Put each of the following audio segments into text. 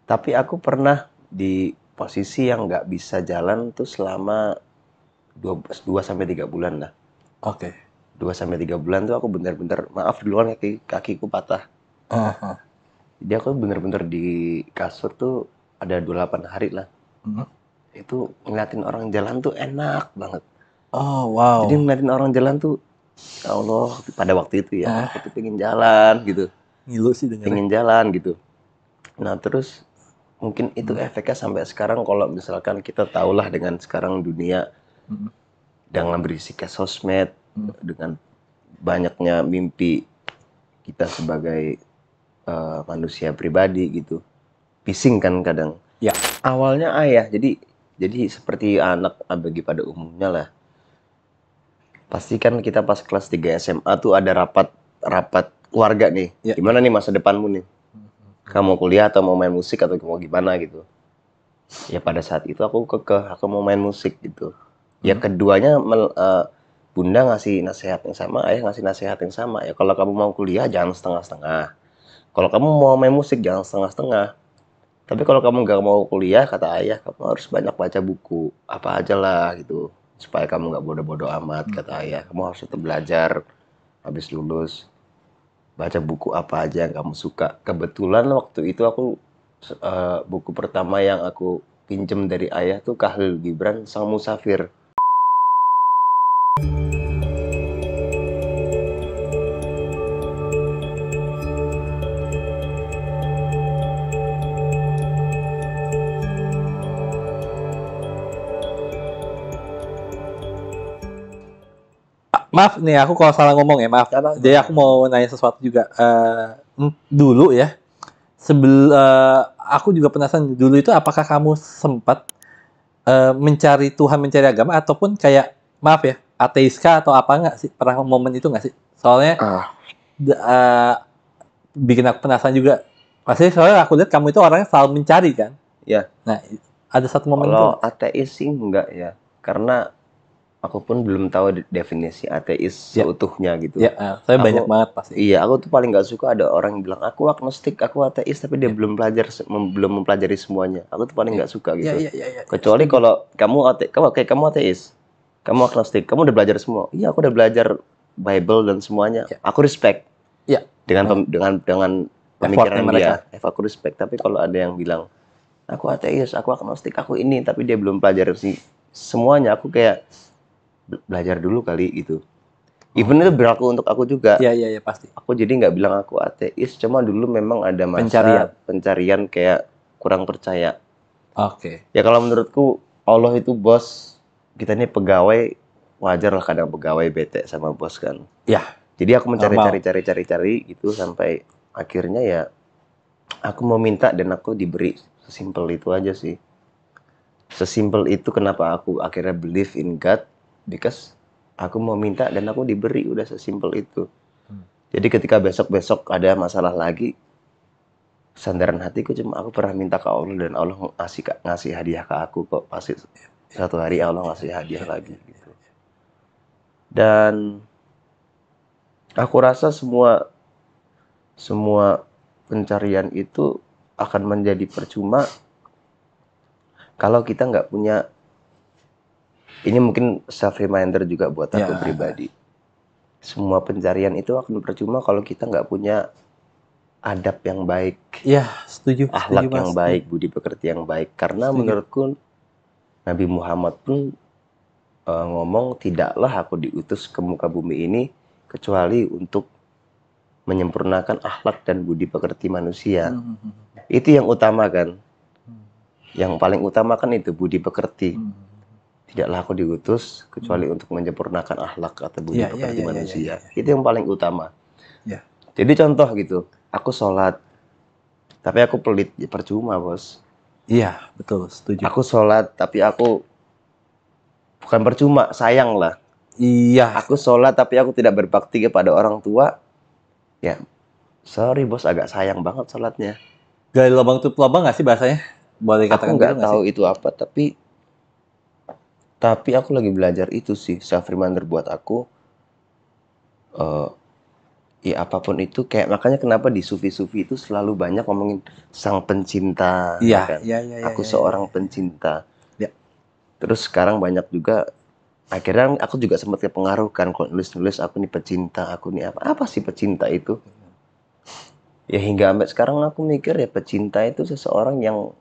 Tapi aku pernah di posisi yang nggak bisa jalan tuh selama 2 sampai 3 bulan lah. Oke. 2 sampai 3 bulan tuh aku bener-bener, maaf duluan, kakiku patah. Aha. Jadi aku bener-bener di kasur tuh ada 28 hari lah. Hmm. Itu ngeliatin orang jalan tuh enak banget. Oh, Jadi wow. ngeliatin orang jalan tuh, ya Allah, pada waktu itu ya, aku Ah, tuh pengen jalan gitu. ngilu sih dengernya. Pengen jalan gitu. Nah terus mungkin itu Hmm. efeknya sampai sekarang, kalau misalkan kita tahulah dengan sekarang dunia Hmm. dengan berisik ke sosmed, Hmm. dengan banyaknya mimpi kita sebagai manusia pribadi gitu. Pising kan kadang. Ya. Awalnya ayah, jadi seperti anak bagi pada umumnya lah. Pasti kan kita pas kelas 3 SMA tuh ada rapat rapat keluarga nih. Ya. Gimana nih masa depanmu nih? Kamu mau kuliah atau mau main musik atau mau gimana gitu. Ya pada saat itu aku aku mau main musik gitu. Ya keduanya bunda ngasih nasihat yang sama, ayah ngasih nasihat yang sama. Ya kalau kamu mau kuliah jangan setengah-setengah. Kalau kamu mau main musik jangan setengah-setengah. Tapi kalau kamu nggak mau kuliah, kata ayah, kamu harus banyak baca buku. Apa aja lah gitu. Supaya kamu nggak bodoh-bodoh amat, kata ayah. Kamu harus tetap belajar habis lulus. Baca buku apa aja yang kamu suka. Kebetulan waktu itu aku, buku pertama yang aku pinjem dari ayah tuh Khalil Gibran Sang Musafir. Maaf nih, aku kalau salah ngomong ya, maaf. Apa? Jadi aku mau nanya sesuatu juga. Dulu ya, aku juga penasaran dulu itu apakah kamu sempat mencari Tuhan, mencari agama, ataupun kayak, maaf ya, ateis kah atau apa nggak sih? Pernah momen itu nggak sih? Soalnya Ah, d- eh, bikin aku penasaran juga. Pasti soalnya aku lihat kamu itu orangnya selalu mencari kan. ya. Nah, ada satu momen itu Kalau nggak? ateis sih enggak ya. Karena aku pun belum tahu definisi ateis Ya, seutuhnya gitu. ya, saya banyak Aku, banget pasti. iya, aku tuh paling nggak suka ada orang yang bilang aku agnostik, aku ateis, tapi dia Ya, belum mempelajari semuanya. Aku tuh paling ya, nggak suka ya, gitu. ya, ya, ya, ya, Kecuali setuju. kalau kamu ateis, kamu agnostik, kamu udah belajar semua. Iya, aku udah belajar Bible dan semuanya. Ya, Aku respect ya, dengan nah, dengan effortnya pemikiran mereka. dia. Aku respect. Tapi kalau ada yang bilang aku ateis, aku agnostik, aku ini, tapi dia belum belajar sih semuanya, aku kayak belajar dulu kali gitu. Even itu Oke. berlaku untuk aku juga. Iya, iya, iya, pasti. Aku jadi nggak bilang aku ateis, cuma dulu memang ada Pencarian. masa pencarian kayak kurang percaya. Oke. Ya kalau menurutku Allah itu bos, kita ini pegawai, wajar lah kadang pegawai bete sama bos kan. Ya, Jadi aku normal. mencari gitu sampai akhirnya ya aku mau minta dan aku diberi. Sesimpel itu aja sih. Sesimpel itu kenapa aku akhirnya believe in God, because aku mau minta dan aku diberi, udah sesimpel itu. Jadi ketika besok-besok ada masalah lagi, sandaran hatiku cuma aku pernah minta ke Allah dan Allah ngasih hadiah ke aku kok. Pasti satu hari Allah ngasih hadiah Ya, lagi ya, ya. gitu. Dan aku rasa semua semua pencarian itu akan menjadi percuma kalau kita nggak punya, ini mungkin self reminder juga buat Ya, aku pribadi. Semua pencarian itu akan percuma kalau kita nggak punya adab yang baik, ya, setuju akhlak mas, yang setuju, baik, budi pekerti yang baik. Karena setuju. menurutku Nabi Muhammad pun ngomong, tidaklah aku diutus ke muka bumi ini kecuali untuk menyempurnakan akhlak dan budi pekerti manusia. Itu yang utama kan. Yang paling utama kan itu budi pekerti. Tidaklah aku diutus kecuali untuk menyempurnakan akhlak atau budi Ya, ya, pekerti ya, ya, ya, ya, manusia. ya, Itu yang paling utama. ya. Jadi contoh gitu, aku sholat, tapi aku pelit, ya percuma bos. Iya, betul, setuju. Aku sholat, tapi aku bukan percuma, sayang lah. Iya, Aku sholat, tapi aku tidak berbakti kepada orang tua, ya sorry bos, agak sayang banget sholatnya. gali lubang tutup lubang nggak sih bahasanya? Boleh Aku dikatakan gitu nggak nggak sih? tahu itu apa, tapi aku lagi belajar itu sih, self reminder buat aku. eh, ya apapun itu, kayak makanya kenapa di sufi-sufi itu selalu banyak ngomongin sang pencinta, ya Iya, kan? iya, iya, iya, Aku iya, iya. seorang pencinta. Ya. Terus sekarang banyak juga, akhirnya aku juga sempat kepengaruh kan kalau nulis-nulis aku nih pecinta, aku nih apa? Apa sih pecinta itu? Ya hingga sampai sekarang aku mikir ya pecinta itu seseorang yang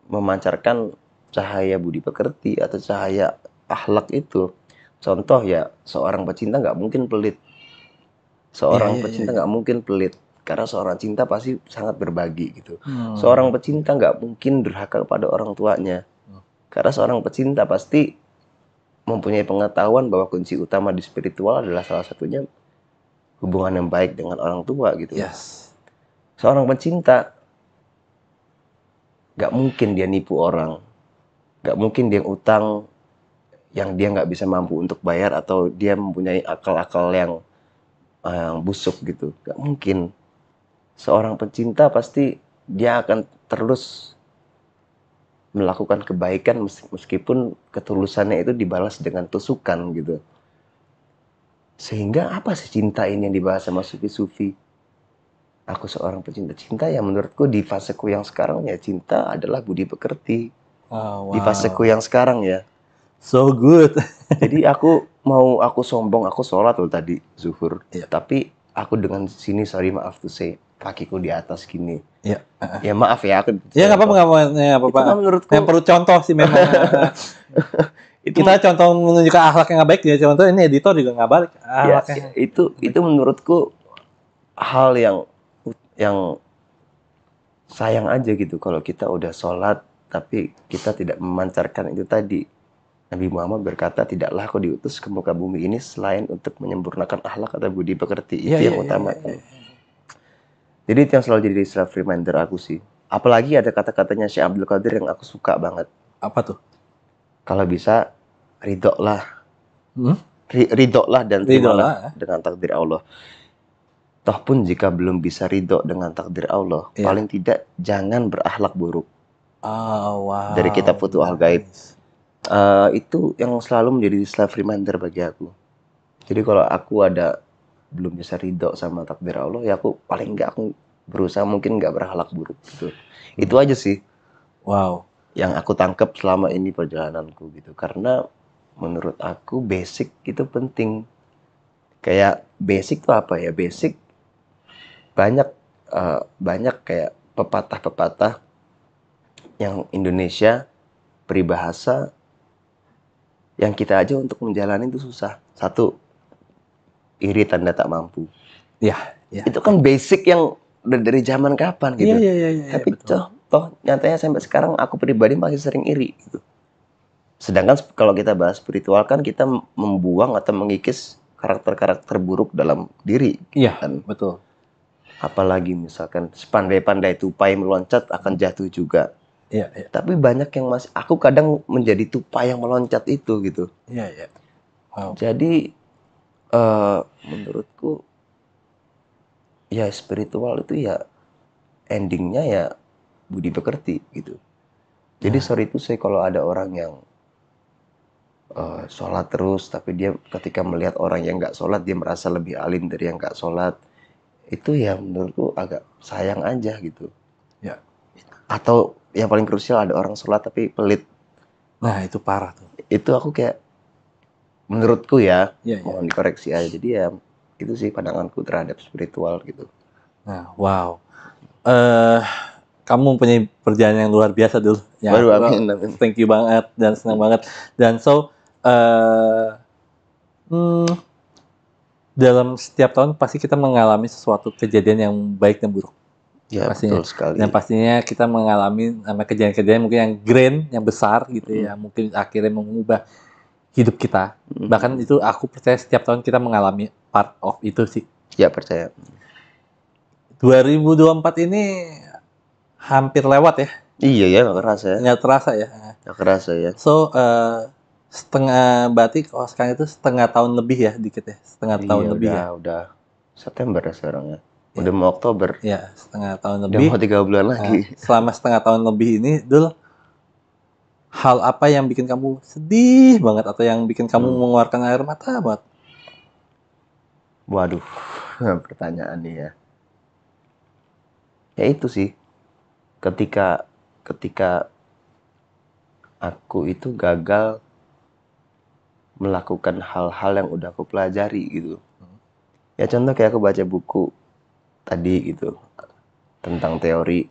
memancarkan cahaya budi pekerti atau cahaya akhlak itu. Contoh ya, seorang pecinta nggak mungkin pelit. Iya, Seorang iya, iya, pecinta iya. nggak mungkin pelit. Karena seorang cinta pasti sangat berbagi gitu. Seorang Hmm. pecinta nggak mungkin durhaka kepada orang tuanya. Karena seorang pecinta pasti mempunyai pengetahuan bahwa kunci utama di spiritual adalah salah satunya hubungan yang baik dengan orang tua gitu loh. Yes. Seorang pecinta nggak mungkin dia nipu orang, nggak mungkin dia utang yang dia nggak bisa mampu untuk bayar atau dia mempunyai akal-akal yang busuk gitu. Nggak mungkin. Seorang pecinta pasti dia akan terus melakukan kebaikan meskipun ketulusannya itu dibalas dengan tusukan gitu. Sehingga apa sih cinta ini yang dibahas sama sufi-sufi? Aku seorang pecinta cinta ya menurutku di faseku yang sekarang ya cinta adalah budi pekerti. Oh, Di faseku wow. yang sekarang ya. So good. Jadi aku sombong, aku sholat loh tadi zuhur. Iya, Tapi aku dengan sini sorry maaf to say kakiku di atas gini. iya. Ya maaf ya aku Ya nggak apa-apa, contoh. nggak apa-apa. Ya, nggak Itu apa-apa. kan menurutku Yang perlu contoh sih memang. itu Kita contoh menunjukkan akhlak yang nggak baik ya. Contoh ini editor juga nggak balik ya akhlaknya. itu menurutku hal yang sayang aja gitu kalau kita udah sholat tapi kita tidak memancarkan itu tadi. Nabi Muhammad berkata, tidaklah aku diutus ke muka bumi ini selain untuk menyempurnakan akhlak atau budi pekerti. Iya, Itu iya, yang iya, utama. iya. Jadi itu yang selalu jadi self reminder aku sih. Apalagi ada kata-katanya Syekh Abdul Qadir yang aku suka banget. Apa tuh? Kalau bisa, ridholah. Hmm? Ridholah dan Ridho terimalah lah. dengan takdir Allah. Toh pun jika belum bisa ridho dengan takdir Allah, Iya. paling tidak jangan berakhlak buruk. Oh, Dari kitab wow. Futuhul Gaib. Nice. Itu yang selalu menjadi self reminder bagi aku. Jadi kalau aku ada belum bisa ridho sama takdir Allah, ya aku paling nggak aku berusaha mungkin nggak berakhlak buruk gitu. Itu aja sih Wow. yang aku tangkap selama ini perjalananku gitu. Karena menurut aku basic itu penting. Kayak basic tuh apa ya? Basic banyak banyak kayak pepatah-pepatah yang Indonesia peribahasa yang kita aja untuk menjalani itu susah. Satu, iri tanda tak mampu. Iya, iya. Itu kan basic yang dari zaman kapan Iya, gitu. iya, iya, iya, Tapi betul. toh nyatanya sampai sekarang aku pribadi masih sering iri gitu. Sedangkan kalau kita bahas spiritual kan kita membuang atau mengikis karakter-karakter buruk dalam diri gitu Iya, kan. betul. Apalagi misalkan sepandai-pandai tupai meloncat akan jatuh juga. Iya, iya. Tapi banyak yang masih, aku kadang menjadi tupai yang meloncat itu gitu. Iya, iya. Wow. Jadi menurutku ya spiritual itu ya endingnya ya budi pekerti gitu. Jadi Nah, sorry itu saya kalau ada orang yang sholat terus, tapi dia ketika melihat orang yang nggak sholat dia merasa lebih alim dari yang nggak sholat. Itu ya menurutku agak sayang aja gitu. ya. Atau yang paling krusial ada orang sholat tapi pelit. Nah, itu parah tuh. Itu aku kayak menurutku ya, Iya, iya. mohon dikoreksi aja. Jadi ya itu sih pandanganku terhadap spiritual gitu. Nah, wow. Eh, kamu punya perjalanan yang luar biasa dulu. Ya, Waduh, aku amin, amin. thank you banget dan senang banget. Dan so, hmm, dalam setiap tahun pasti kita mengalami sesuatu kejadian yang baik dan buruk Ya pastinya. betul sekali. Dan pastinya kita mengalami kejadian-kejadian mungkin yang grand, yang besar gitu ya, mungkin akhirnya mengubah hidup kita. Bahkan itu aku percaya setiap tahun kita mengalami part of itu sih. Ya percaya. 2024 ini hampir lewat ya, Iya ya, nggak kerasa ya. nggak terasa ya. Nggak kerasa ya. So, berarti kalau sekarang itu setengah tahun lebih ya, dikit ya, setengah tahun Iya lebih ya. udah September ya sekarang ya. Ya. Udah mau Oktober. Ya, setengah tahun Udah lebih. mau 3 bulan lagi. Selama setengah tahun lebih ini, Dul, hal apa yang bikin kamu sedih banget atau yang bikin kamu mengeluarkan air mata banget? Waduh, pertanyaannya ya. Ya itu sih. Ketika aku itu gagal melakukan hal-hal yang udah aku pelajari gitu. Ya contoh kayak aku baca buku tadi gitu tentang teori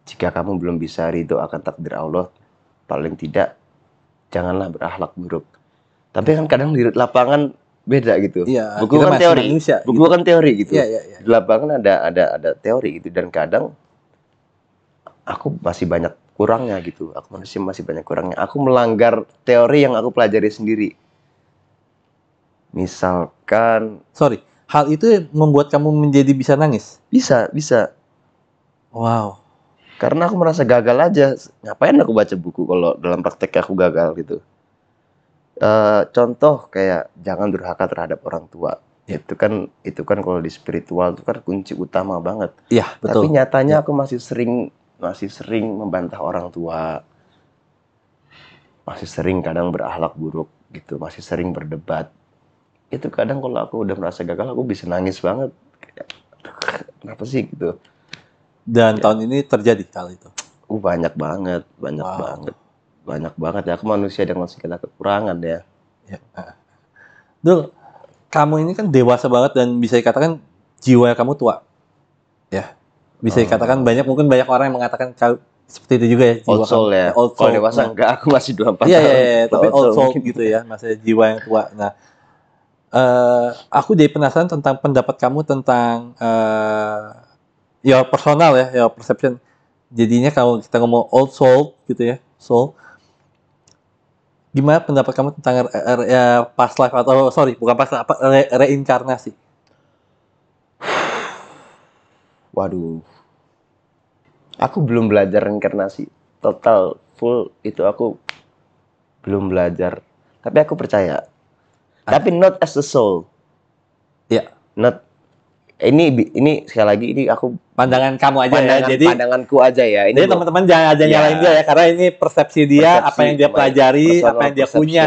jika kamu belum bisa ridho akan takdir Allah, paling tidak janganlah berakhlak buruk. Tapi kan kadang di lapangan beda gitu. Iya, Buku kita kan masih teori, manusia, buku gitu. kan teori gitu. Iya, iya, iya. Di lapangan ada teori gitu dan kadang aku masih banyak kurangnya gitu. Aku masih banyak kurangnya. Aku melanggar teori yang aku pelajari sendiri. Misalkan Sorry, hal itu membuat kamu menjadi bisa nangis? bisa. Wow. Karena aku merasa gagal aja. Ngapain aku baca buku kalau dalam praktek aku gagal gitu. Contoh kayak jangan durhaka terhadap orang tua. Ya. Itu kan kalau di spiritual itu kan kunci utama banget. Iya, betul. Tapi nyatanya Ya. aku masih sering membantah orang tua. Masih sering kadang berakhlak buruk gitu, masih sering berdebat. Itu kadang kalau aku udah merasa gagal aku bisa nangis banget. Kenapa sih gitu? Dan tahun ini terjadi hal itu. Banyak banget. Wow. Banyak banget ya. Aku manusia dengan segala kekurangan ya. Ya. Dul, kamu ini kan dewasa banget dan bisa dikatakan jiwa kamu tua. Ya. Bisa dikatakan mungkin banyak orang yang mengatakan kau seperti itu juga ya, jiwa Old soul kamu. ya. Old Kalau soul. dewasa enggak, aku masih 24 Iya, tahun. iya, tapi old soul mungkin. gitu ya, masih jiwa yang tua. Nah, aku jadi penasaran tentang pendapat kamu tentang your personal ya, your perception. Jadinya kalau kita ngomong old soul gitu ya, soul. Gimana pendapat kamu tentang past life atau sorry, bukan past life, reinkarnasi? Waduh. Aku belum belajar reinkarnasi. Total full itu aku belum belajar. Tapi aku percaya. Tapi not as a soul. Ya. Not ini sekali lagi ini aku pandangan kamu aja ya. Jadi pandanganku aja ya. Jadi teman-teman jangan nyalain dia ya, karena ini persepsi dia, apa yang dia pelajari, apa yang dia punya,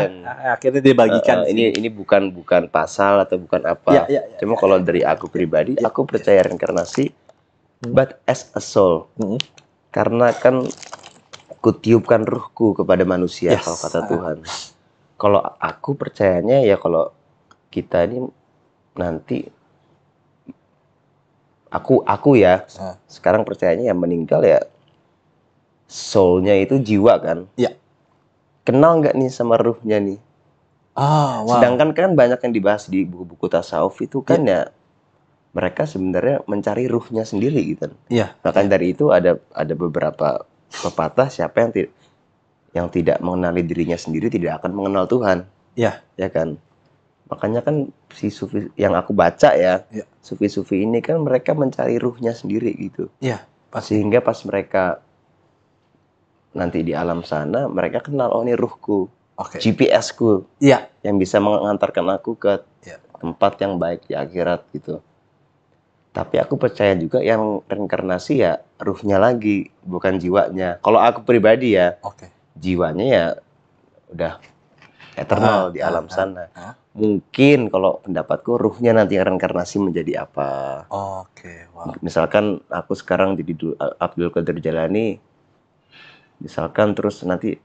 akhirnya dia bagikan. Ini bukan pasal atau bukan apa. Ya. Cuma kalau dari aku pribadi, aku percaya reinkarnasi, but as a soul. Karena kan kutiupkan ruhku kepada manusia, kalau kata Tuhan. Kalau aku percayanya ya kalau kita ini nanti aku ya sekarang percayanya ya meninggal ya soulnya itu jiwa kan. Iya. Kenal nggak nih sama ruhnya nih? Wow. Sedangkan kan banyak yang dibahas di buku-buku tasawuf itu kan ya mereka sebenarnya mencari ruhnya sendiri gitu. Iya. Bahkan dari itu ada beberapa pepatah siapa yang tidak mengenali dirinya sendiri tidak akan mengenal Tuhan. Iya. Ya kan. Makanya kan si sufi yang aku baca ya, sufi-sufi ini kan mereka mencari ruhnya sendiri gitu. Iya, sehingga pas mereka nanti di alam sana, mereka kenal, oh ini ruhku, GPS-ku, yang bisa mengantarkan aku ke tempat yang baik di akhirat gitu. Tapi aku percaya juga yang reinkarnasi ya ruhnya lagi, bukan jiwanya. Kalau aku pribadi ya, jiwanya ya udah eternal di alam sana. Mungkin kalau pendapatku ruhnya nanti reinkarnasi menjadi apa? Misalkan aku sekarang jadi Abdul Qadir Jalani, misalkan terus nanti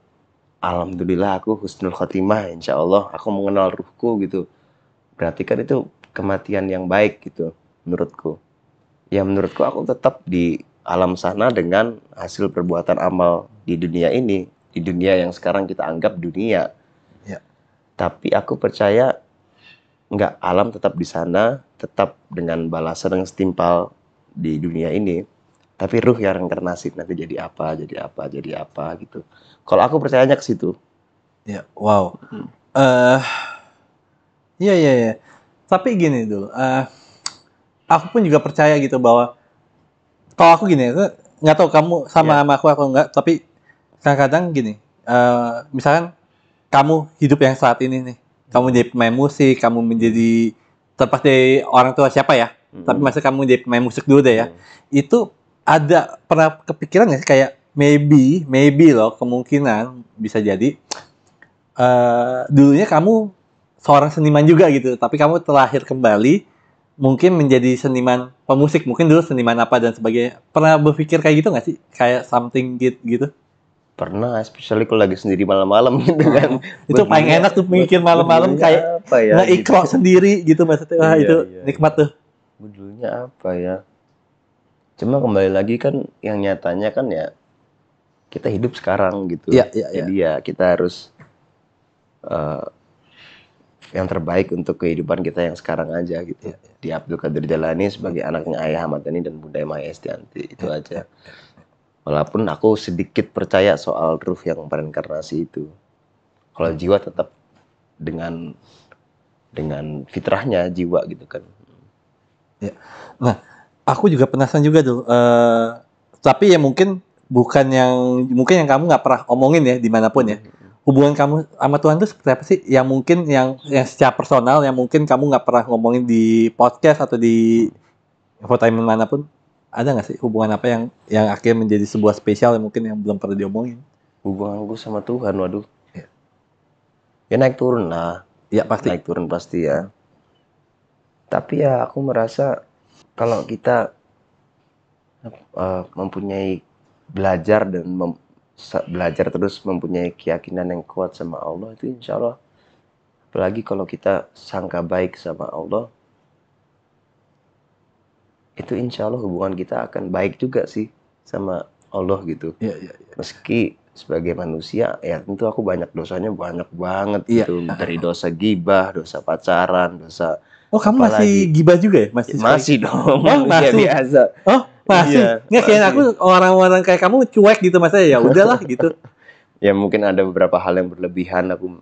alhamdulillah aku husnul khotimah, insya Allah aku mengenal ruhku gitu. Berarti kan itu kematian yang baik gitu menurutku. Ya menurutku aku tetap di alam sana dengan hasil perbuatan amal di dunia ini, di dunia yang sekarang kita anggap dunia. Tapi aku percaya enggak, alam tetap di sana, tetap dengan balasan yang setimpal di dunia ini. Tapi ruh yang reinkarnasi nanti jadi apa gitu. Kalau aku percayanya ke situ. Ya, wow. Iya. Tapi gini dulu, aku pun juga percaya gitu bahwa kalau aku gini, nggak tahu kamu sama aku atau enggak, tapi kadang-kadang gini, misalkan kamu hidup yang saat ini nih, kamu jadi pemain musik, kamu menjadi terlepas dari orang tua siapa ya, tapi masa kamu jadi pemain musik dulu deh ya, itu ada pernah kepikiran nggak sih kayak maybe loh kemungkinan bisa jadi dulunya kamu seorang seniman juga gitu, tapi kamu terlahir kembali mungkin menjadi seniman pemusik, mungkin dulu seniman apa dan sebagainya. Pernah berpikir kayak gitu nggak sih? Kayak something gitu? Pernah, especially kalau lagi sendiri malam-malam gitu kan. Itu paling enak tuh mikir malam-malam kayak apa ya nge-ikro gitu. sendiri gitu maksudnya. Wah, Iya, itu iya, nikmat iya. tuh. Judulnya apa ya? Cuma kembali lagi kan yang nyatanya kan ya kita hidup sekarang gitu. Iya, iya, iya. Jadi ya kita harus yang terbaik untuk kehidupan kita yang sekarang aja gitu. Di Abdul Qadir Jalani sebagai anaknya Ayah Ahmad Dhani dan Bunda Maya Estianty itu aja. Walaupun aku sedikit percaya soal ruh yang reinkarnasi itu. Kalau jiwa tetap dengan fitrahnya jiwa gitu kan. Ya. Nah, aku juga penasaran juga tuh. Tapi ya mungkin yang kamu nggak pernah omongin ya dimanapun ya. Hubungan kamu sama Tuhan itu seperti apa sih? Yang mungkin yang secara personal yang mungkin kamu nggak pernah ngomongin di podcast atau di infotainment manapun. Ada nggak sih hubungan apa yang akhirnya menjadi sebuah spesial yang mungkin yang belum pernah diomongin? Hubunganku sama Tuhan, waduh. Ya naik turun lah. Ya pasti. Naik turun pasti ya. Tapi ya aku merasa kalau kita mempunyai belajar dan belajar terus mempunyai keyakinan yang kuat sama Allah itu insya Allah, apalagi kalau kita sangka baik sama Allah, itu insya Allah hubungan kita akan baik juga sih sama Allah gitu. Ya. Meski sebagai manusia ya tentu aku dosanya banyak banget Iya. gitu, dari dosa gibah, dosa pacaran, dosa. Oh, kamu masih gibah juga ya? Masih dong. Oh, masih. Biasa. Oh, masih. Iya, Nggak kayak aku orang-orang kayak kamu cuek gitu maksudnya ya udahlah gitu. Ya mungkin ada beberapa hal yang berlebihan, aku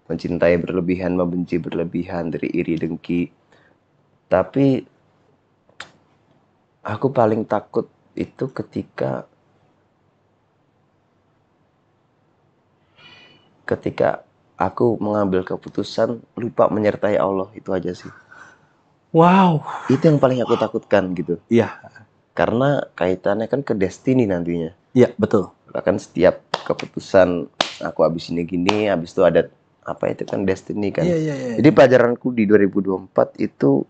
mencintai berlebihan, membenci berlebihan, dari iri dengki. Tapi aku paling takut itu ketika aku mengambil keputusan lupa menyertai Allah, itu aja sih. Wow. Itu yang paling aku takutkan gitu. Iya. Karena kaitannya kan ke destiny nantinya. Iya, betul. Bahkan setiap keputusan aku habis ini gini, habis itu ada apa itu kan destiny kan. Iya. Jadi pelajaranku di 2024 itu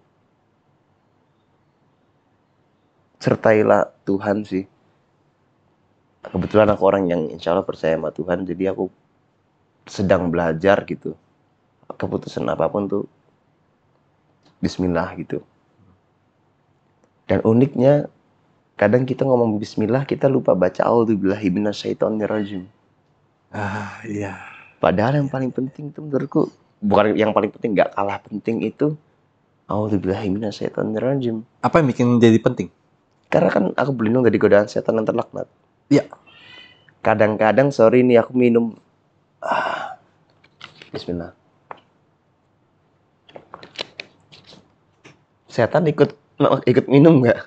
sertailah Tuhan sih. Kebetulan aku orang yang insya Allah percaya sama Tuhan, jadi aku sedang belajar gitu. Keputusan apapun tuh Bismillah gitu. Dan uniknya kadang kita ngomong Bismillah kita lupa baca A'udzubillahi minasyaitonirrajim. Iya. Padahal yang paling penting itu menurutku, bukan yang paling penting, nggak kalah penting itu A'udzubillahi minasyaitonirrajim. Apa yang bikin jadi penting? Karena kan aku berlindung dari godaan setan yang terlaknat. Iya. Kadang-kadang sorry nih aku minum. Bismillah. Setan ikut minum nggak?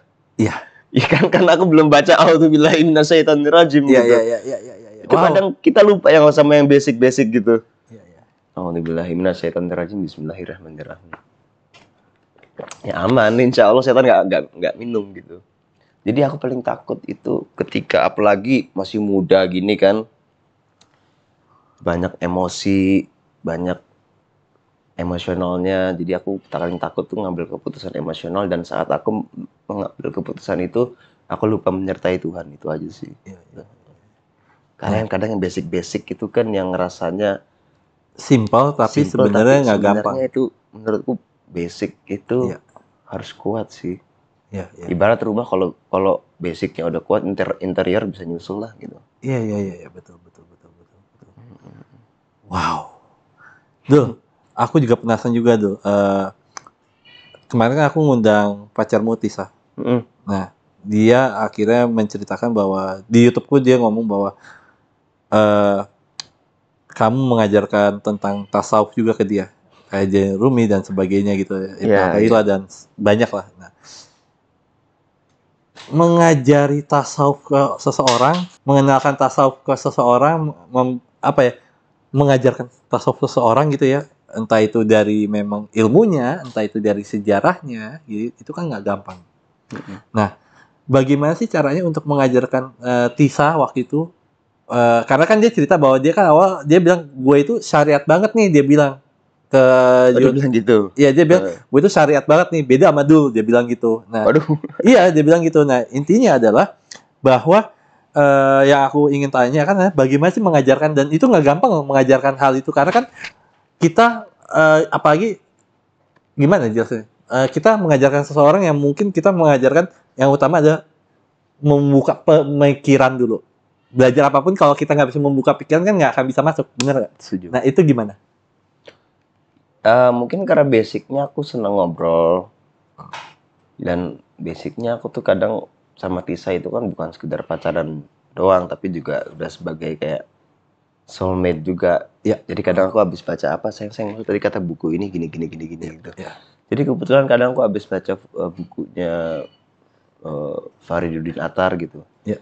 Iya. Ya kan aku belum baca A'udzubillahi minasyaitonirrajim gitu. Iya. Itu kadang kita lupa yang sama yang basic gitu. Iya. A'udzubillahi minasyaitonirrajim, bismillahirrahmanirrahim. Ya aman, insya Allah setan nggak minum gitu. Jadi aku paling takut itu ketika apalagi masih muda gini kan, banyak emosi, banyak emosionalnya. Jadi aku paling takut tuh ngambil keputusan emosional, dan saat aku mengambil keputusan itu aku lupa menyertai Tuhan, itu aja sih. Iya. Karena kadang yang basic itu kan yang rasanya simple tapi sebenarnya nggak gampang. Itu menurutku basic itu harus kuat sih. Iya. Ibarat rumah kalau basicnya udah kuat, interior bisa nyusul lah gitu. Iya, betul. Wow. Dul, aku juga penasaran juga Dul. Kemarin kan aku ngundang pacarmu Tisa. Nah, dia akhirnya menceritakan bahwa di YouTube-ku dia ngomong bahwa kamu mengajarkan tentang tasawuf juga ke dia, kayak Rumi dan sebagainya gitu, Ibnu Athaillah dan banyak lah. Nah, mengajari tasawuf ke seseorang, mengenalkan tasawuf ke seseorang, mengajarkan tasawuf seseorang gitu ya, entah itu dari memang ilmunya, entah itu dari sejarahnya, gitu, itu kan nggak gampang. Nah, bagaimana sih caranya untuk mengajarkan Tisa waktu itu? Karena kan dia cerita bahwa dia kan awal dia bilang gue itu syariat banget nih, dia bilang ke Oh, dia bilang gitu. Iya, dia bilang, gue itu syariat banget nih, beda sama dulu, dia bilang gitu. Nah, Waduh. iya, dia bilang gitu. Nah, intinya adalah bahwa yang aku ingin tanya kan, bagaimana sih mengajarkan, dan itu nggak gampang mengajarkan hal itu, karena kan kita, apalagi gimana jelasnya, kita mengajarkan seseorang yang mungkin kita mengajarkan, yang utama adalah membuka pemikiran dulu. Belajar apapun, kalau kita nggak bisa membuka pikiran kan nggak akan bisa masuk, bener nggak? Setuju. Nah, itu gimana? Mungkin karena basicnya aku seneng ngobrol, dan basicnya aku tuh kadang sama Tisa itu kan bukan sekedar pacaran doang, tapi juga udah sebagai kayak soulmate juga. Ya. Jadi kadang aku habis baca apa, sayang tadi kata buku ini gini gitu. Ya. Jadi kebetulan kadang aku habis baca bukunya Fariduddin Attar gitu. Ya.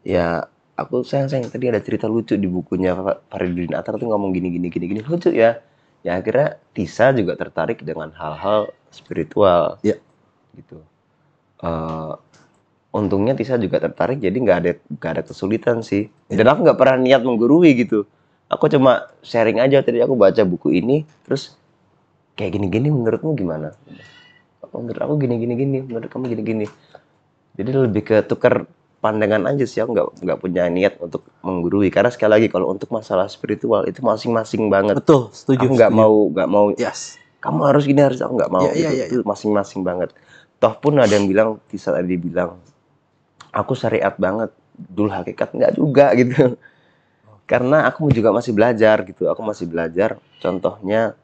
Ya, aku sayang tadi ada cerita lucu di bukunya Fariduddin Attar tuh ngomong gini lucu ya. Ya akhirnya Tisa juga tertarik dengan hal-hal spiritual. Ya. Gitu. Untungnya Tisa juga tertarik, jadi nggak ada kesulitan sih. Dan aku nggak pernah niat menggurui gitu. Aku cuma sharing aja, tadi aku baca buku ini, terus kayak gini menurutmu gimana? Menurut aku gini, menurut kamu gini. Jadi lebih ke tukar pandangan aja sih, aku nggak punya niat untuk menggurui. Karena sekali lagi kalau untuk masalah spiritual itu masing-masing banget. Betul, setuju. Aku nggak mau. Yes. Kamu harus gini, harus, aku nggak mau gitu. Ya. Itu masing-masing banget. Toh pun ada yang bilang, Tisa tadi bilang, aku syariat banget, dul hakikat nggak juga gitu. Karena aku juga masih belajar gitu. Aku masih belajar. Contohnya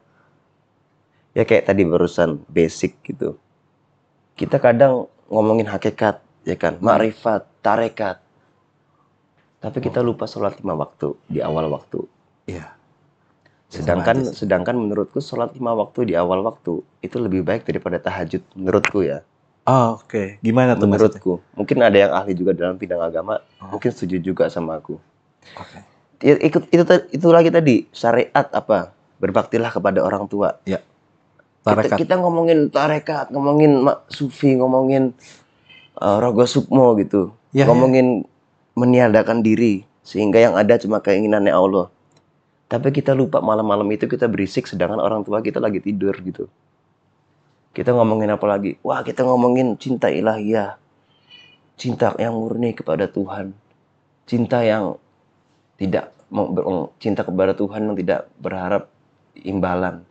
ya kayak tadi barusan basic gitu. Kita kadang ngomongin hakikat, ya kan, makrifat, tarekat. Tapi kita lupa sholat 5 waktu di awal waktu. Iya. Sedangkan menurutku sholat 5 waktu di awal waktu itu lebih baik daripada tahajud menurutku ya. Oh, oke. Gimana tuh maksudnya? Menurutku. Mungkin ada yang ahli juga dalam bidang agama, mungkin setuju juga sama aku. Oke. Itu lagi tadi syariat apa? Berbaktilah kepada orang tua. Ya. Kita ngomongin tarekat, ngomongin sufi, ngomongin rogo sukmo gitu. Ya, ngomongin meniadakan diri sehingga yang ada cuma keinginannya Allah. Tapi kita lupa malam-malam itu kita berisik sedangkan orang tua kita lagi tidur gitu. Kita ngomongin apa lagi? Wah, kita ngomongin cinta ilahiyah. Cinta yang murni kepada Tuhan. Cinta yang tidak cinta kepada Tuhan yang tidak berharap imbalan.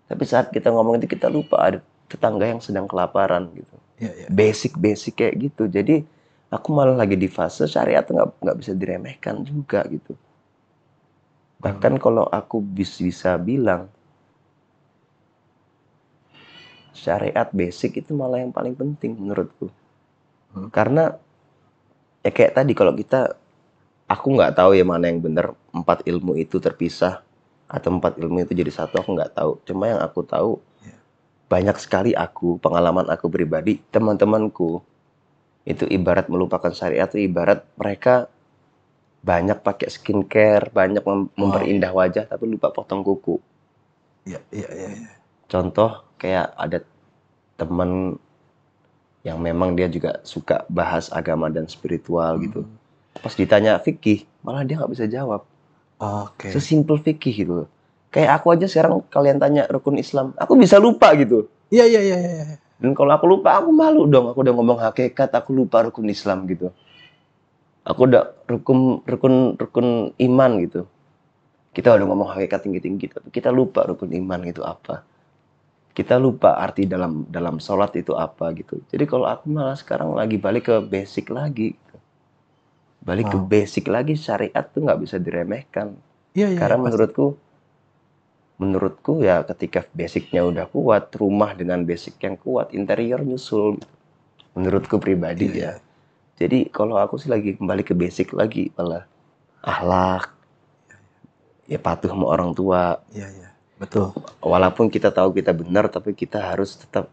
Tapi saat kita ngomong itu kita lupa ada tetangga yang sedang kelaparan gitu. Ya. Basic kayak gitu. Jadi aku malah lagi di fase syariat nggak bisa diremehkan juga gitu. Bahkan kalau aku bisa bilang syariat basic itu malah yang paling penting menurutku. Karena ya kayak tadi kalau aku nggak tahu ya mana yang benar, 4 ilmu itu terpisah atau 4 ilmu itu jadi satu, aku nggak tahu. Cuma yang aku tahu banyak sekali pengalaman aku pribadi, teman-temanku itu ibarat melupakan syariat, itu ibarat mereka banyak pakai skincare, banyak memperindah wajah tapi lupa potong kuku. Iya. Contoh kayak ada teman yang memang dia juga suka bahas agama dan spiritual gitu. Pas ditanya fikih, malah dia nggak bisa jawab. Oke. Sesimpel fikih gitu. Kayak aku aja sekarang kalian tanya rukun Islam, aku bisa lupa gitu. Iya. Dan kalau aku lupa, aku malu dong. Aku udah ngomong hakikat, aku lupa rukun Islam gitu. Aku udah rukun iman gitu. Kita udah ngomong hakikat tinggi-tinggi, tapi kita lupa rukun iman itu apa. Kita lupa arti dalam sholat itu apa gitu. Jadi kalau aku malah sekarang lagi balik ke basic lagi. Gitu. Balik ke basic lagi, syariat tuh nggak bisa diremehkan. Iya. Karena menurutku ya ketika basicnya udah kuat, rumah dengan basic yang kuat, interior nyusul. Gitu. Menurutku pribadi ya. Jadi kalau aku sih lagi kembali ke basic lagi, malah akhlak, ya patuh sama orang tua. Iya. Betul. Walaupun kita tahu kita benar, tapi kita harus tetap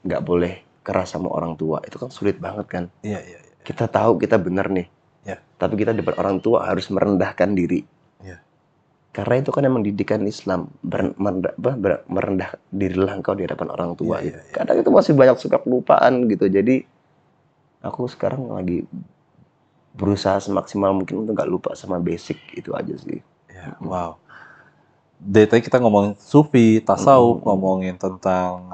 nggak boleh keras sama orang tua. Itu kan sulit banget kan. Iya. Kita tahu kita benar nih, tapi kita depan orang tua harus merendahkan diri. Karena itu kan emang didikan Islam, merendah dirilah engkau di hadapan orang tua. Gitu. Kadang itu masih banyak suka kelupaan gitu. Jadi aku sekarang lagi berusaha semaksimal mungkin untuk nggak lupa sama basic itu aja sih. Ya, wow. dari tadi kita ngomongin sufi, tasawuf, ngomongin tentang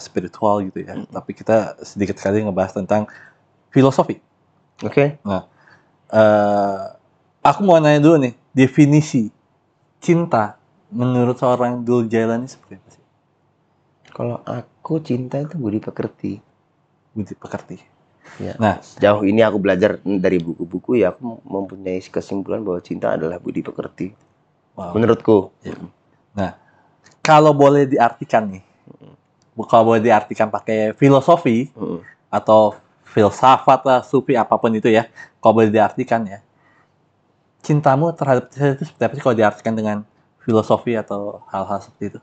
spiritual gitu ya. Tapi kita sedikit kali ngebahas tentang filosofi. Oke. Nah, aku mau nanya dulu nih, definisi cinta menurut seorang Dul Jailani seperti apa sih? Kalau aku cinta itu budi pekerti. Budi pekerti. Ya. Nah, Sejauh ini aku belajar dari buku-buku ya aku mempunyai kesimpulan bahwa cinta adalah budi pekerti. wow. Menurutku. Ya. Nah, kalau boleh diartikan nih, kalau boleh diartikan pakai filosofi atau filsafat lah, sufi apapun itu ya, kalau boleh diartikan ya, cintamu terhadap Tisa itu seperti apa sih kalau diartikan dengan filosofi atau hal-hal seperti itu?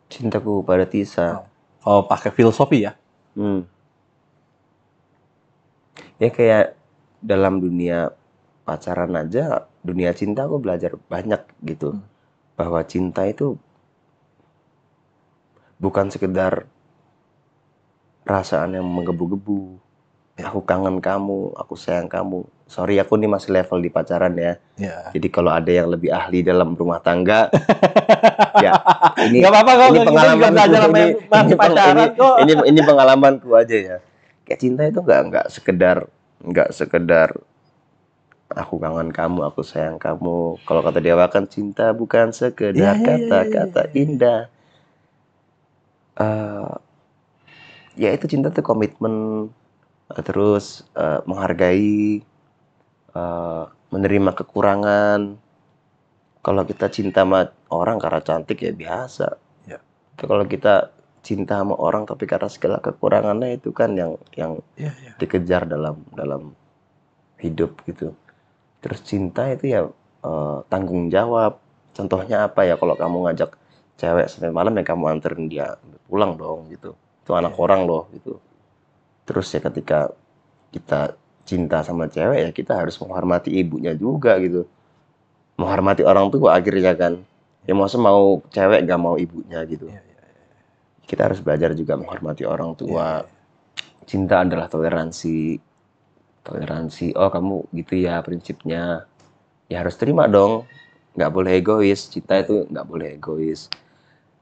Cintaku pada Tisa. Kalau pakai filosofi ya? Ya kayak dalam dunia pacaran aja, dunia cinta aku belajar banyak gitu. Bahwa cinta itu bukan sekedar perasaan yang menggebu-gebu. Aku kangen kamu, aku sayang kamu. Sorry, aku nih masih level di pacaran ya. Ya. Jadi kalau ada yang lebih ahli dalam rumah tangga, ya ini Gak apa-apa kok, ini pengalamanku, ini pengalamanku aja ya. Kayak cinta itu nggak sekedar aku kangen kamu, aku sayang kamu. Kalau kata Dewa kan cinta bukan sekedar kata-kata indah. Ya itu cinta tuh komitmen, terus menghargai, menerima kekurangan. Kalau kita cinta sama orang karena cantik ya biasa. Ya. Kalau kita cinta sama orang tapi karena segala kekurangannya itu kan yang dikejar dalam hidup gitu. Terus cinta itu ya tanggung jawab. Contohnya apa ya, kalau kamu ngajak cewek sampai malam ya kamu anterin dia pulang dong gitu. Itu anak orang loh gitu. Terus ya ketika kita cinta sama cewek ya kita harus menghormati ibunya juga gitu. Menghormati orang tua akhirnya kan. Ya maksudnya mau cewek gak mau ibunya gitu. Kita harus belajar juga menghormati orang tua. Cinta adalah toleransi. Oh kamu gitu ya prinsipnya. Ya harus terima dong. Gak boleh egois. Cinta itu gak boleh egois.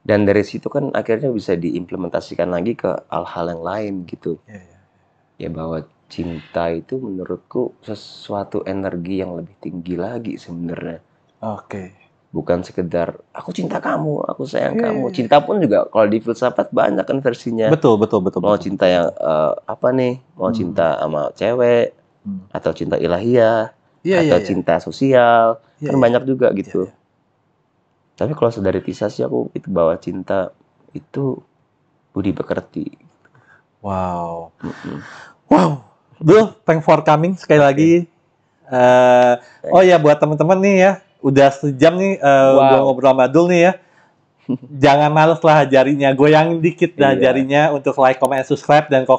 Dan dari situ kan akhirnya bisa diimplementasikan lagi ke hal-hal yang lain gitu. Ya bahwa cinta itu menurutku sesuatu energi yang lebih tinggi lagi sebenarnya. Bukan sekedar aku cinta kamu, aku sayang kamu. Cinta pun juga kalau di filsafat banyak kan versinya. Betul. Mau cinta yang apa nih? Mau cinta sama cewek atau cinta ilahiyah atau cinta sosial. Kan banyak juga gitu. Tapi kalau dari Tisa sih aku itu bahwa cinta itu budi pekerti. Wow. Dul, thanks for coming sekali lagi. Oh ya, buat teman-teman nih ya, udah sejam nih gue ngobrol sama Dul nih ya. Jangan males lah jarinya, goyangin dikit dah jarinya untuk like, comment, subscribe. Dan kalau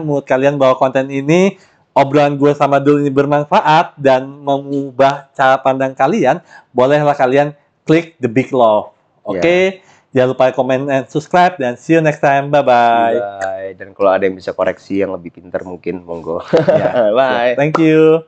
menurut kalian bahwa konten ini, obrolan gue sama Dul ini bermanfaat dan mengubah cara pandang kalian, bolehlah kalian klik the big love. Oke? Jangan lupa comment and subscribe dan see you next time. Bye-bye. Dan kalau ada yang bisa koreksi yang lebih pintar mungkin monggo. Bye. Thank you.